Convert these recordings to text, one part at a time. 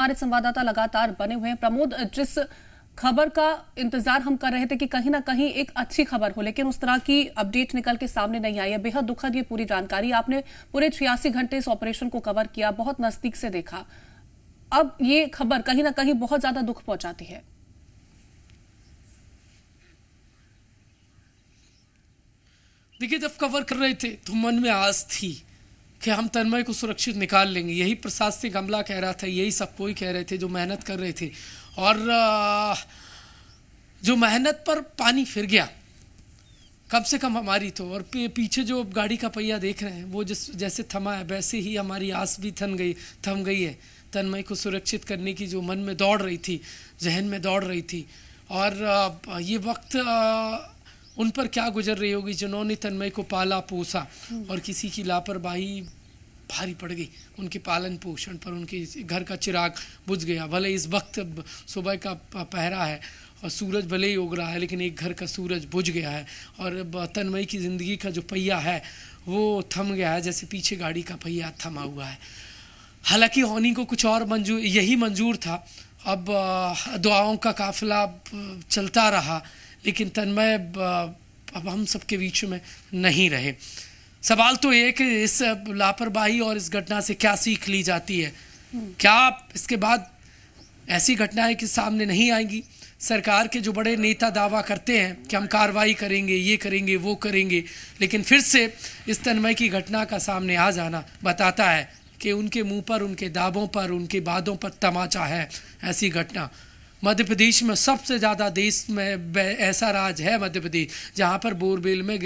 हमारे संवाददाता लगातार बने हुए हैं। प्रमोद, जिस खबर का इंतजार हम कर रहे थे कि कहीं ना कहीं एक अच्छी खबर हो, लेकिन उस तरह की अपडेट निकल के सामने नहीं आई है। बेहद दुखद ये पूरी जानकारी। आपने पूरे 86 घंटे इस ऑपरेशन को कवर किया, बहुत नजदीक से देखा। अब ये खबर कहीं ना कहीं बहुत ज्यादा दुख पहुंचाती है। देखिए, जब कवर कर रहे थे तो मन में आस थी कि हम तन्मय को सुरक्षित निकाल लेंगे। यही प्रशासनिक अमला कह रहा था, यही सब कोई कह रहे थे जो मेहनत कर रहे थे। और जो मेहनत पर पानी फिर गया, कम से कम हमारी तो। और पीछे जो गाड़ी का पहिया देख रहे हैं वो जैसे थमा है, वैसे ही हमारी आस भी थम गई है। तन्मय को सुरक्षित करने की जो मन में दौड़ रही थी, जहन में दौड़ रही थी। और ये वक्त उन पर क्या गुजर रही होगी जिन्होंने तन्मय को पाला पोसा, और किसी की लापरवाही भारी पड़ गई उनके पालन पोषण पर। उनके घर का चिराग बुझ गया। भले इस वक्त सुबह का पहरा है और सूरज भले ही उग रहा है, लेकिन एक घर का सूरज बुझ गया है। और तन्मय की ज़िंदगी का जो पहिया है वो थम गया है, जैसे पीछे गाड़ी का पहिया थमा हुआ है। हालांकि होनी को कुछ और यही मंजूर था। अब दुआओं का काफिला चलता रहा, लेकिन तन्मय अब हम सबके बीच में नहीं रहे। सवाल तो ये कि इस लापरवाही और इस घटना से क्या सीख ली जाती है? क्या इसके बाद ऐसी घटनाएं कि सामने नहीं आएंगी? सरकार के जो बड़े नेता दावा करते हैं कि हम कार्रवाई करेंगे, ये करेंगे, वो करेंगे, लेकिन फिर से इस तन्मय की घटना का सामने आ जाना बताता है कि उनके मुंह पर, उनके दावों पर, उनके वादों पर तमाचा है। ऐसी घटना मध्य प्रदेश में सबसे ज़्यादा देश में ऐसा राज्य है मध्य प्रदेश, जहाँ पर बोरवेल में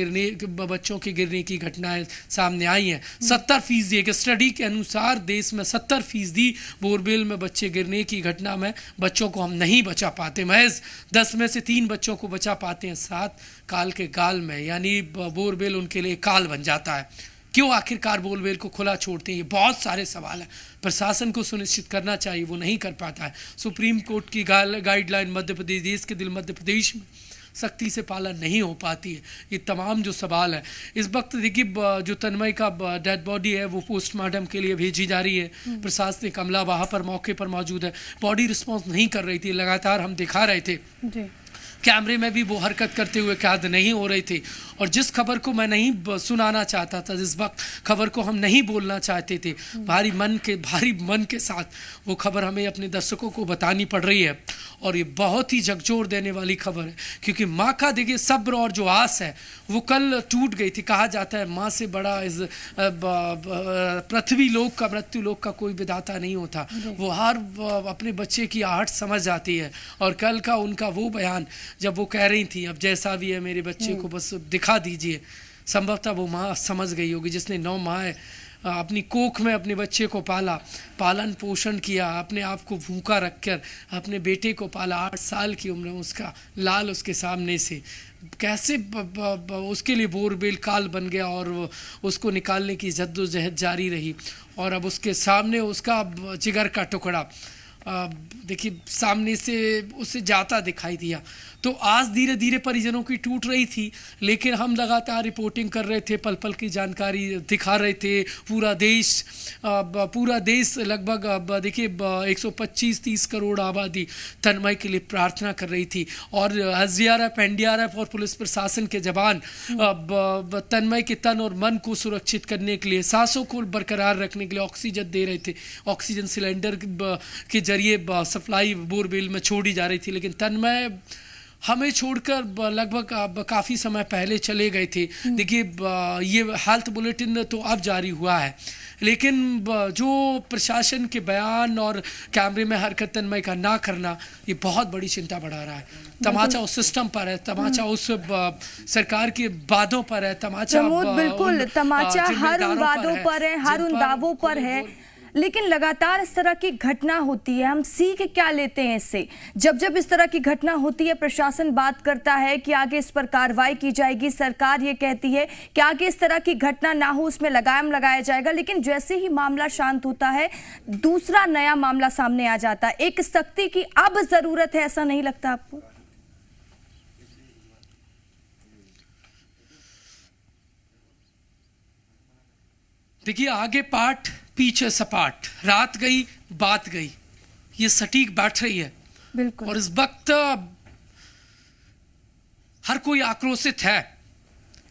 बच्चों के गिरने की घटनाएं सामने आई हैं। 70% एक स्टडी के अनुसार देश में 70% बोरवेल में बच्चे गिरने की घटना में बच्चों को हम नहीं बचा पाते। महज 10 में से 3 बच्चों को बचा पाते हैं 7 काल के गाल में, यानी बोरवेल उनके लिए काल बन जाता है। क्यों आखिरकार बोरवेल को खुला छोड़ते हैं? ये बहुत सारे सवाल हैं। प्रशासन को सुनिश्चित करना चाहिए, वो नहीं कर पाता है। सुप्रीम कोर्ट की गाइडलाइन मध्य प्रदेश, देश के दिल मध्य प्रदेश में सख्ती से पालन नहीं हो पाती है। ये तमाम जो सवाल है इस वक्त, देखिए जो तन्मय का डेड बॉडी है वो पोस्टमार्टम के लिए भेजी जा रही है। प्रशासनिक अमला वहाँ पर मौके पर मौजूद है। बॉडी रिस्पॉन्स नहीं कर रही थी, लगातार हम दिखा रहे थे कैमरे में भी वो हरकत करते हुए कैद नहीं हो रही थी। और जिस खबर को मैं नहीं सुनाना चाहता था, जिस वक्त खबर को हम नहीं बोलना चाहते थे, भारी मन के साथ वो खबर हमें अपने दर्शकों को बतानी पड़ रही है। और ये बहुत ही झकझोर देने वाली खबर है, क्योंकि माँ का देखिए सब्र और जो आस है वो कल टूट गई थी। कहा जाता है माँ से बड़ा इस पृथ्वी लोक का, मृत्यु लोक का कोई विधाता नहीं होता। वो हर अपने बच्चे की आहट समझ जाती है। और कल का उनका वो बयान जब वो कह रही थी, अब जैसा भी है मेरे बच्चे को बस दिखा दीजिए, संभवतः वो माँ समझ गई होगी जिसने 9 माह अपनी कोख में अपने बच्चे को पाला, पालन पोषण किया, अपने आप को भूखा रखकर अपने बेटे को पाला। 8 साल की उम्र में उसका लाल उसके सामने से कैसे उसके लिए बोरवेल काल बन गया, और उसको निकालने की जद्दोजहद जारी रही। और अब उसके सामने उसका जिगर का टुकड़ा देखिए सामने से उसे जाता दिखाई दिया। तो आज धीरे धीरे परिजनों की टूट रही थी, लेकिन हम लगातार रिपोर्टिंग कर रहे थे, पल पल की जानकारी दिखा रहे थे। पूरा देश लगभग देखिए 125-30 करोड़ आबादी तन्मय के लिए प्रार्थना कर रही थी। और SDRF, NDRF और पुलिस प्रशासन के जवान तन्मय के तन और मन को सुरक्षित करने के लिए, सांसों को बरकरार रखने के लिए ऑक्सीजन दे रहे थे। ऑक्सीजन सिलेंडर के जरिए सप्लाई बोरवेल में छोड़ी जा रही थी। लेकिन तन्मय हमें छोड़कर लगभग काफ़ी समय पहले चले गए थे। देखिए ये हेल्थ बुलेटिन तो अब जारी हुआ है, लेकिन जो प्रशासन के बयान और कैमरे में हरकत तन्मय का ना करना, ये बहुत बड़ी चिंता बढ़ा रहा है। तमाचा उस सिस्टम पर है, तमाचा उस सरकार के वादों पर है, तमाचा बिल्कुल तमाचा हर उन वादों पर है, हर उन दावों पर है। लेकिन लगातार इस तरह की घटना होती है, हम सीख क्या लेते हैं इससे? जब जब इस तरह की घटना होती है, प्रशासन बात करता है कि आगे इस पर कार्रवाई की जाएगी, सरकार ये कहती है कि आगे इस तरह की घटना ना हो, उसमें लगाम लगाया जाएगा। लेकिन जैसे ही मामला शांत होता है, दूसरा नया मामला सामने आ जाता है। एक सख्ती की अब जरूरत है, ऐसा नहीं लगता आपको? देखिए आगे पाठ पीछे सपाट, रात गई बात गई। ये सटीक बैठ रही है। बिल्कुल। और इस वक्त हर कोई आक्रोशित है।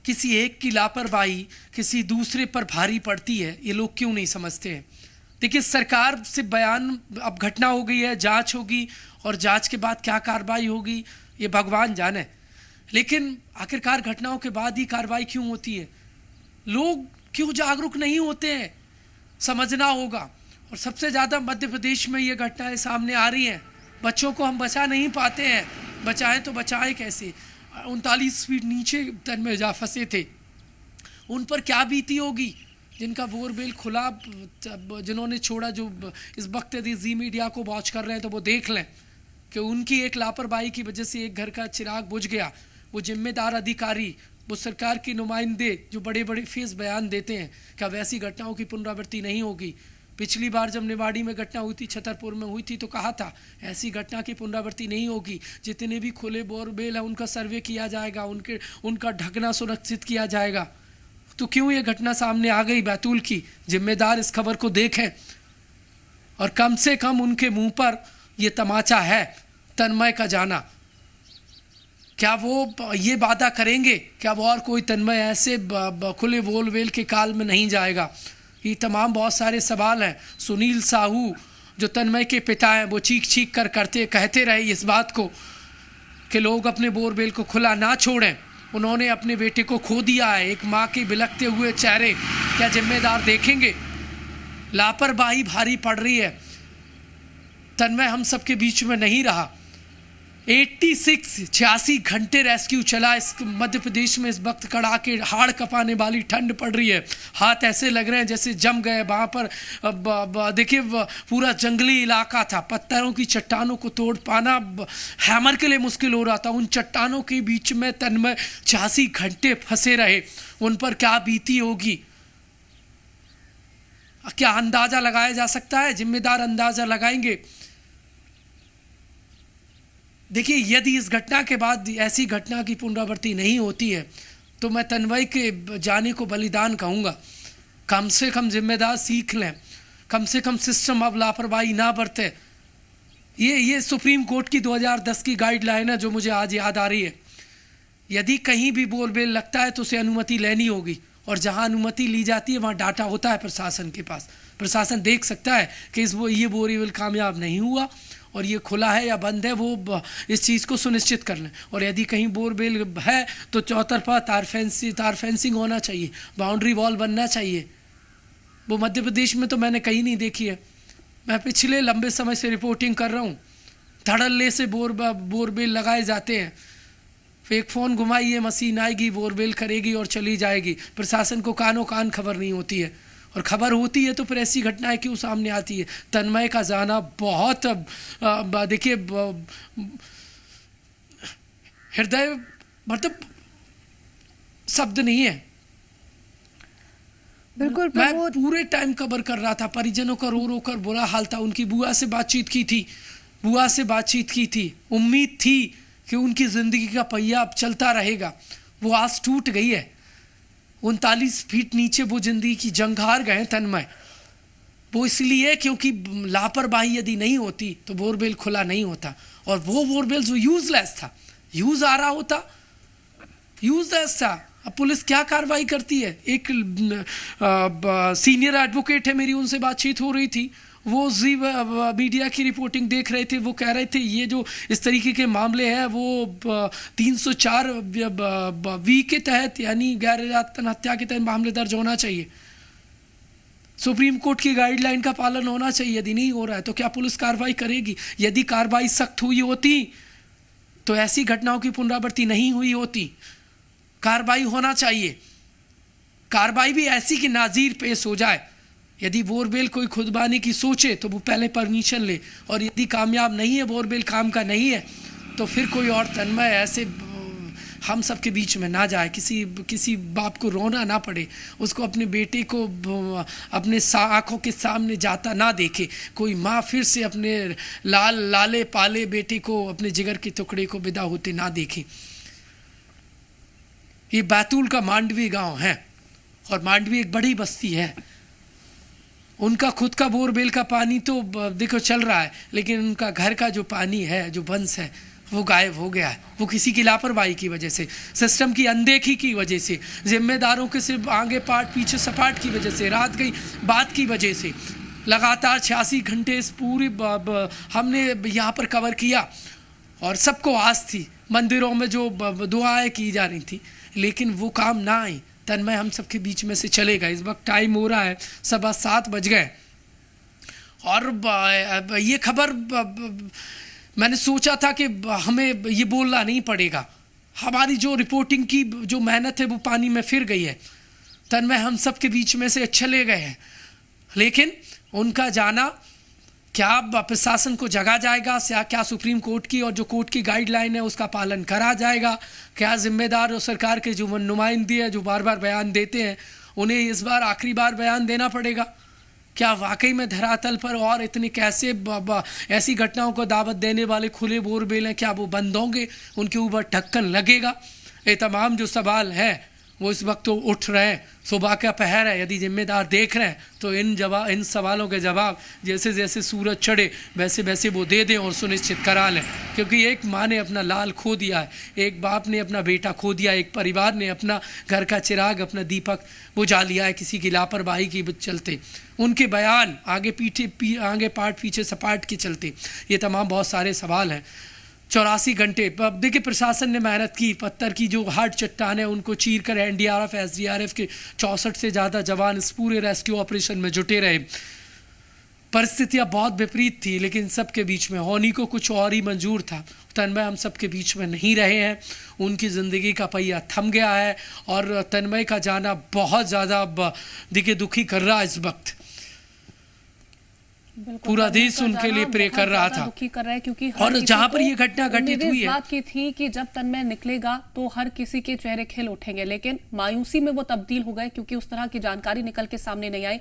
किसी एक की लापरवाही किसी दूसरे पर भारी पड़ती है, ये लोग क्यों नहीं समझते हैं। देखिए, सरकार से बयान, अब घटना हो गई है, जांच होगी और जांच के बाद क्या कार्रवाई होगी ये भगवान जाने। लेकिन आखिरकार घटनाओं के बाद ही कार्रवाई क्यों होती है? लोग क्यों जागरूक नहीं होते हैं, समझना होगा। और सबसे ज़्यादा मध्य प्रदेश में ये घटनाएं सामने आ रही हैं। बच्चों को हम बचा नहीं पाते हैं, बचाएं तो बचाएं कैसे? 39 फीट नीचे तन्मय जा फंसे थे, उन पर क्या बीती होगी? जिनका बोरवेल खुला, जिन्होंने छोड़ा, जो इस वक्त यदि जी मीडिया को वॉच कर रहे हैं तो वो देख लें कि उनकी एक लापरवाही की वजह से एक घर का चिराग बुझ गया। वो जिम्मेदार अधिकारी, वो सरकार के नुमाइंदे जो बड़े बड़े फेस बयान देते हैं, क्या वैसी घटनाओं की पुनरावृत्ति नहीं होगी? पिछली बार जब निवाड़ी में घटना हुई थी, छतरपुर में हुई थी, तो कहा था ऐसी घटना की पुनरावृत्ति नहीं होगी। जितने भी खुले बोरवेल है उनका सर्वे किया जाएगा, उनका ढकना सुरक्षित किया जाएगा। तो क्यों ये घटना सामने आ गई बैतूल की? जिम्मेदार इस खबर को देखें और कम से कम उनके मुंह पर ये तमाचा है तन्मय का जाना। क्या वो ये वादा करेंगे क्या वो और कोई तन्मय ऐसे खुले बोरवेल के काल में नहीं जाएगा? ये तमाम बहुत सारे सवाल हैं। सुनील साहू जो तन्मय के पिता हैं, वो चीख कर कहते रहे इस बात को कि लोग अपने बोरवेल को खुला ना छोड़ें। उन्होंने अपने बेटे को खो दिया है। एक माँ के बिलखते हुए चेहरे क्या जिम्मेदार देखेंगे? लापरवाही भारी पड़ रही है। तन्मय हम सबके बीच में नहीं रहा। 86 घंटे रेस्क्यू चला इस मध्य प्रदेश में। इस वक्त कड़ाके हाड़ कपाने वाली ठंड पड़ रही है। हाथ ऐसे लग रहे हैं जैसे जम गए। वहाँ पर देखिए पूरा जंगली इलाका था, पत्थरों की चट्टानों को तोड़ पाना हैमर के लिए मुश्किल हो रहा था। उन चट्टानों के बीच में तन्मय 86 घंटे फंसे रहे। उन पर क्या बीती होगी, क्या अंदाजा लगाया जा सकता है? जिम्मेदार अंदाजा लगाएंगे। देखिए, यदि इस घटना के बाद ऐसी घटना की पुनरावृत्ति नहीं होती है तो मैं तन्मय के जाने को बलिदान कहूँगा। कम से कम जिम्मेदार सीख लें, कम से कम सिस्टम अब लापरवाही ना बरते। ये सुप्रीम कोर्ट की 2010 की गाइडलाइन है जो मुझे आज याद आ रही है। यदि कहीं भी बोरवेल लगता है तो उसे अनुमति लेनी होगी, और जहाँ अनुमति ली जाती है वहाँ डाटा होता है प्रशासन के पास। प्रशासन देख सकता है कि ये बोरवेल कामयाब नहीं हुआ और ये खुला है या बंद है, वो इस चीज़ को सुनिश्चित कर लें। और यदि कहीं बोरवेल है तो चौतरफा तार फेंसिंग होना चाहिए, बाउंड्री वॉल बनना चाहिए। वो मध्य प्रदेश में तो मैंने कहीं नहीं देखी है। मैं पिछले लंबे समय से रिपोर्टिंग कर रहा हूँ। धड़ल्ले से बोरवेल लगाए जाते हैं। एक फ़ोन घुमाइए, मशीन आएगी, बोरवेल करेगी और चली जाएगी। प्रशासन को कानों कान खबर नहीं होती है, और खबर होती है तो फिर ऐसी घटनाएं क्यों सामने आती है? तन्मय का जाना बहुत देखिए हृदय मतलब शब्द नहीं है। बिल्कुल। मैं पूरे टाइम खबर कर रहा था, परिजनों का रो कर बुरा हाल था। उनकी बुआ से बातचीत की थी। उम्मीद थी कि उनकी जिंदगी का पहिया अब चलता रहेगा। वो आस टूट गई है। 39 फीट नीचे वो जिंदगी की जंग हार गए तन्मय। वो इसलिए क्योंकि लापरवाही यदि नहीं होती तो बोरवेल खुला नहीं होता। और वो बोरवेल जो यूजलेस था, यूज आ रहा होता, यूजलेस था। अब पुलिस क्या कार्रवाई करती है? एक सीनियर एडवोकेट है मेरी, उनसे बातचीत हो रही थी। वो जी मीडिया की रिपोर्टिंग देख रहे थे। वो कह रहे थे ये जो इस तरीके के मामले हैं वो 304 वी के तहत, यानी गैर इरादतन हत्या के तहत मामले दर्ज होना चाहिए। सुप्रीम कोर्ट की गाइडलाइन का पालन होना चाहिए। यदि नहीं हो रहा है तो क्या पुलिस कार्रवाई करेगी? यदि कार्रवाई सख्त हुई होती तो ऐसी घटनाओं की पुनरावृत्ति नहीं हुई होती। कार्रवाई होना चाहिए। कार्रवाई भी ऐसी कि नाजीर पेश हो जाए। यदि बोरवेल कोई खुदबानी की सोचे तो वो पहले परमिशन ले, और यदि कामयाब नहीं है, बोरवेल काम का नहीं है, तो फिर कोई और तन्मय ऐसे हम सब के बीच में ना जाए। किसी बाप को रोना ना पड़े, उसको अपने बेटे को अपने आंखों के सामने जाता ना देखे। कोई माँ फिर से अपने लाले पाले बेटे को, अपने जिगर के टुकड़े को विदा होते ना देखे। ये बैतूल का मांडवी गांव है, और मांडवी एक बड़ी बस्ती है। उनका खुद का बोरवेल का पानी तो देखो चल रहा है, लेकिन उनका घर का जो पानी है, जो बंस है, वो गायब हो गया है। वो किसी की लापरवाही की वजह से, सिस्टम की अनदेखी की वजह से, जिम्मेदारों के सिर्फ आगे पाट पीछे सपाट की वजह से, रात गई बात की वजह से लगातार 86 घंटे इस पूरी हमने यहाँ पर कवर किया और सबको आस थी, मंदिरों में जो दुआएं की जा रही थी, लेकिन वो काम ना आई। तन्मय हम सबके बीच में से चले गए। इस वक्त टाइम हो रहा है 7:15 बज गए और ये खबर मैंने सोचा था कि हमें ये बोलना नहीं पड़ेगा। हमारी जो रिपोर्टिंग की जो मेहनत है वो पानी में फिर गई है। तन्मय हम सब के बीच में से चले गए हैं, लेकिन उनका जाना क्या प्रशासन को जगा जाएगा, क्या सुप्रीम कोर्ट की और जो कोर्ट की गाइडलाइन है उसका पालन करा जाएगा? क्या जिम्मेदार और सरकार के जो नुमाइंदे हैं जो बार बार बयान देते हैं, उन्हें इस बार आखिरी बार बयान देना पड़ेगा? क्या वाकई में धरातल पर और इतने कैसे ऐसी घटनाओं को दावत देने वाले खुले बोरवेल हैं, क्या वो बंद होंगे? उनके ऊपर ढक्कन लगेगा? ये तमाम जो सवाल हैं वो इस वक्त तो उठ रहे हैं। सुबह का पहर है, यदि जिम्मेदार देख रहे हैं तो इन सवालों के जवाब जैसे जैसे सूरज चढ़े वैसे वैसे वो दे दें और सुनिश्चित करा लें, क्योंकि एक माँ ने अपना लाल खो दिया है, एक बाप ने अपना बेटा खो दिया, एक परिवार ने अपना घर का चिराग, अपना दीपक बुझा लिया है किसी की लापरवाही के चलते, उनके बयान आगे पाठ पीछे सपाट के चलते। ये तमाम बहुत सारे सवाल हैं। 84 घंटे अब देखिए प्रशासन ने मेहनत की, पत्थर की जो हार्ड चट्टान है उनको चीर कर एनडीआरएफ एसडीआरएफ के 64 से ज़्यादा जवान इस पूरे रेस्क्यू ऑपरेशन में जुटे रहे। परिस्थितियां बहुत विपरीत थी, लेकिन सबके बीच में होनी को कुछ और ही मंजूर था। तन्मय हम सबके बीच में नहीं रहे हैं, उनकी ज़िंदगी का पहिया थम गया है और तन्मय का जाना बहुत ज़्यादा देखिए दुखी कर रहा है इस वक्त। पूरा देश उनके लिए प्रे कर रहा था, दुखी कर रहा है, क्योंकि और जहां पर ये घटना घटित हुई है, बात की थी कि जब तन्मय निकलेगा तो हर किसी के चेहरे खिल उठेंगे, लेकिन मायूसी में वो तब्दील हो गए क्योंकि उस तरह की जानकारी निकल के सामने नहीं आई।